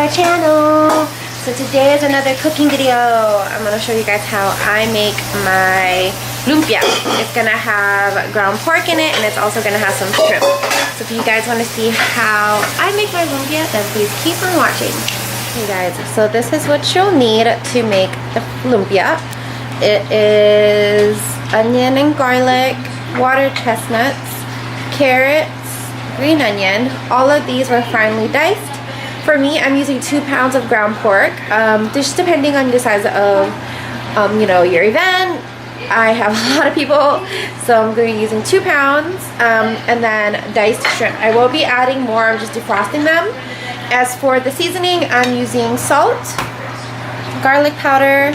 our channel. So today is another cooking video. I'm gonna show you guys how I make my lumpia. It's gonna have ground pork in it, and it's also gonna have some shrimp. So if you guys want to see how I make my lumpia, then please keep on watching. Okay guys, so this is what you'll need to make the lumpia. It is onion and garlic, water chestnuts, carrots, green onion. All of these were finely diced. For me, I'm using 2 pounds of ground pork, just depending on the size of you know, your event. I have a lot of people, so I'm going to be using 2 pounds, and then diced shrimp. I will be adding more, I'm just defrosting them. As for the seasoning, I'm using salt, garlic powder,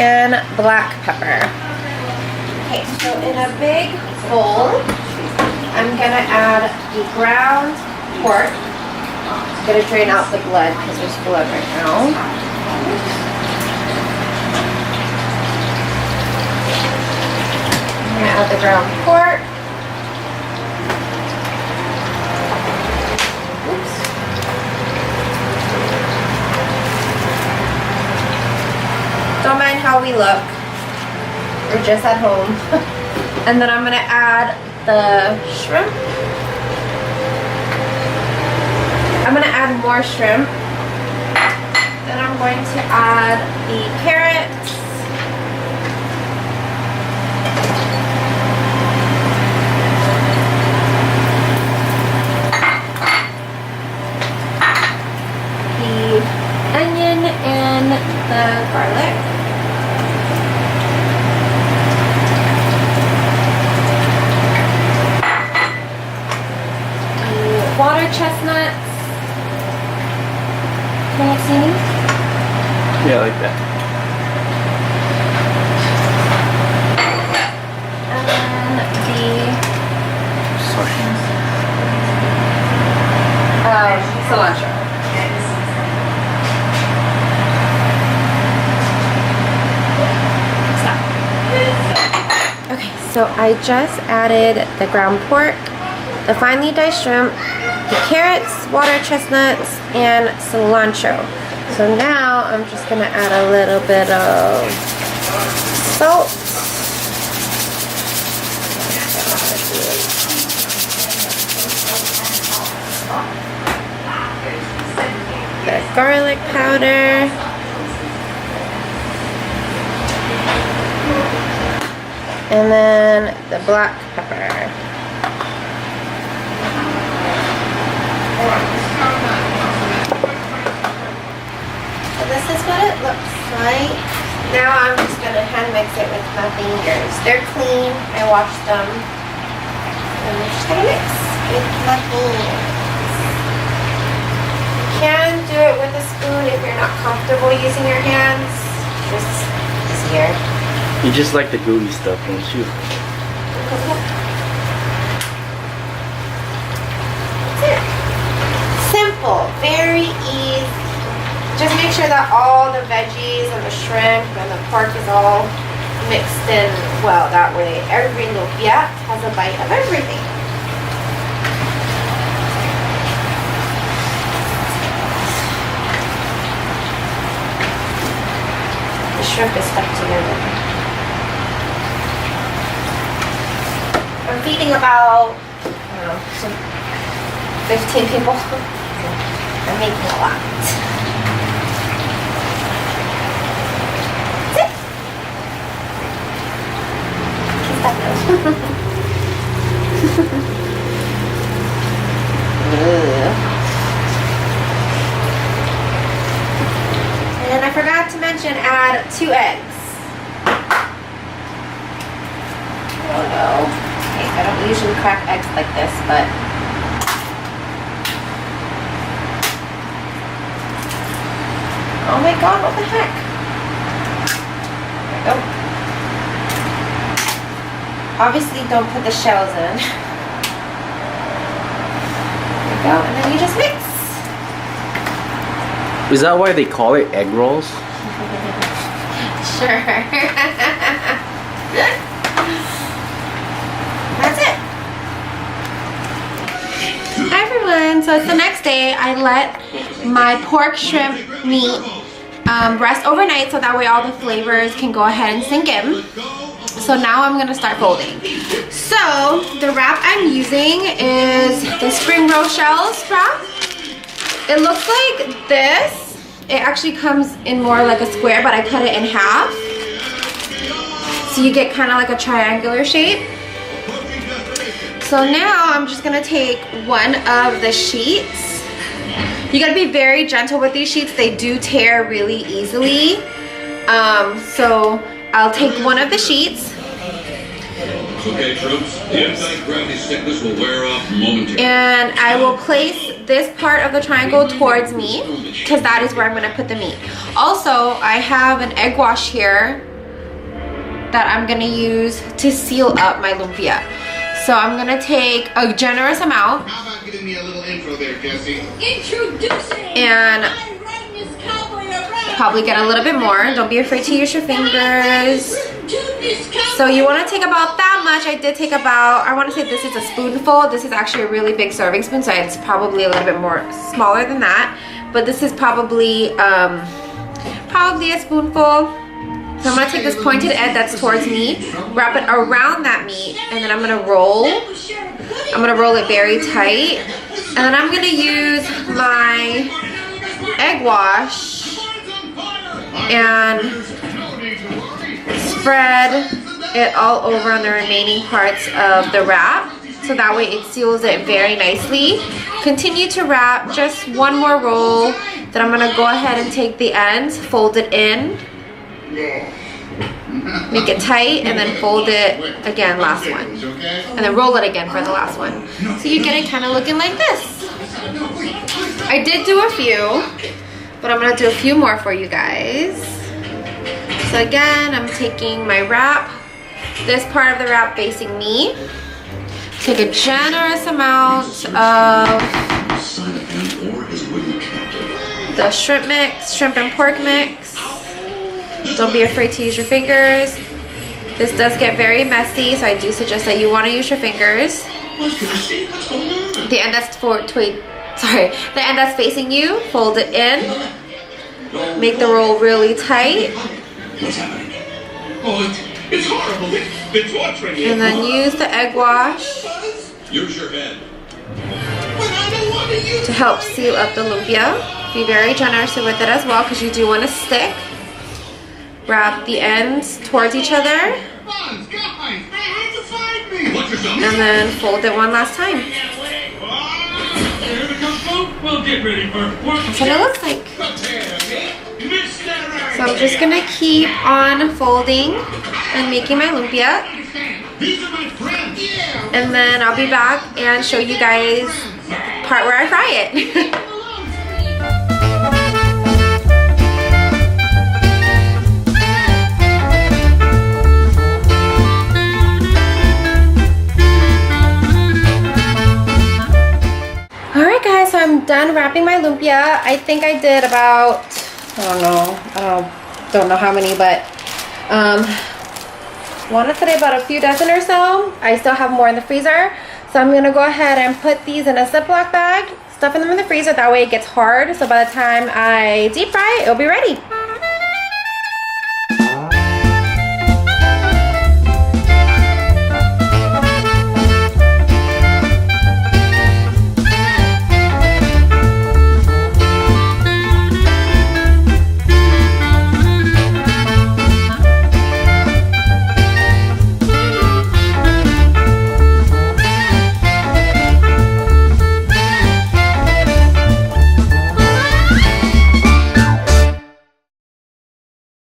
and black pepper. Okay, so in a big bowl, I'm gonna add the ground pork. I'm gonna drain out the blood because there's blood right now. I'm gonna add the ground pork. Oops. Don't mind how we look. We're just at home. And then I'm gonna add the shrimp. I'm gonna add more shrimp. Then I'm going to add the carrots. The onion and the garlic. The water chestnuts. Can you see me? Yeah, like that. And the cilantro. Stop. Okay, so I just added the ground pork, the finely diced shrimp, the carrots, water chestnuts, and cilantro. So now I'm just gonna add a little bit of salt. The garlic powder. And then the black pepper. So this is what it looks like. Now I'm just going to hand mix it with my fingers. They're clean. I washed them. And I'm just going to mix with my fingers. You can do it with a spoon if you're not comfortable using your hands. Just easier. You just like the gooey stuff, don't you? Simple, very easy. Just make sure that all the veggies and the shrimp and the pork is all mixed in well. That way every lumpia has a bite of everything. The shrimp is stuck together. I'm feeding about, I don't know, some 15 people. I'm making a lot. That's it. Kiss that nose. And I forgot to mention, add 2 eggs. Oh no. Okay, I don't usually crack eggs like this, but oh my god, what the heck? There we go. Obviously don't put the shells in. There we go, and then you just mix. Is that why they call it egg rolls? Sure. That's it. Hi everyone. And so it's the next day. I let my pork shrimp meat rest overnight so that way all the flavors can go ahead and sink in. So now I'm gonna start folding. So the wrap I'm using is the spring roll shells wrap. It looks like this. It actually comes in more like a square, but I cut it in half. So you get kind of like a triangular shape. So now I'm just gonna take one of the sheets. You gotta be very gentle with these sheets. They do tear really easily. So I'll take one of the sheets. Okay, troops, the anti-gravity sickness will wear off momentarily. And I will place this part of the triangle towards me because that is where I'm gonna put the meat. Also, I have an egg wash here that I'm gonna use to seal up my lumpia. So I'm gonna take a generous amount. How about giving me a little intro there, Jesse? Introducing And my rightness cowboy around. probably get a little bit more. Don't be afraid to use your fingers. So you want to take about that much. I did take about, I want to say this is a spoonful. This is actually a really big serving spoon, so it's probably a little bit more smaller than that. But this is probably probably a spoonful. So I'm gonna take this pointed end that's towards me, wrap it around that meat, and then I'm gonna roll. I'm gonna roll it very tight, and then I'm gonna use my egg wash and spread it all over on the remaining parts of the wrap, so that way it seals it very nicely. Continue to wrap, just one more roll. Then I'm gonna go ahead and take the ends, fold it in, make it tight, and then fold it again, last one, and then roll it again for the last one. So you get it kind of looking like this. I did do a few, but I'm gonna do a few more for you guys. So again, I'm taking my wrap, this part of the wrap facing me, take a generous amount of the shrimp mix, shrimp and pork mix. Don't be afraid to use your fingers. This does get very messy, so I do suggest that you want to use your fingers. The end that's the end that's facing you, fold it in. Make the roll really tight. What's happening? Oh, it's horrible. They're torturing you. And then use the egg wash Use your head. to help seal up the lumpia. Be very generous with it as well because you do want to stick. Wrap the ends towards each other. And then fold it one last time. We'll get ready for That's what it looks like. So I'm just gonna keep on folding and making my lumpia. And then I'll be back and show you guys the part where I fry it. Alright guys, so I'm done wrapping my lumpia. I think I did about, I don't know how many, but want to say about a few dozen or so. I still have more in the freezer. So I'm gonna go ahead and put these in a Ziploc bag, stuffing them in the freezer, that way it gets hard. So by the time I deep fry, it'll be ready.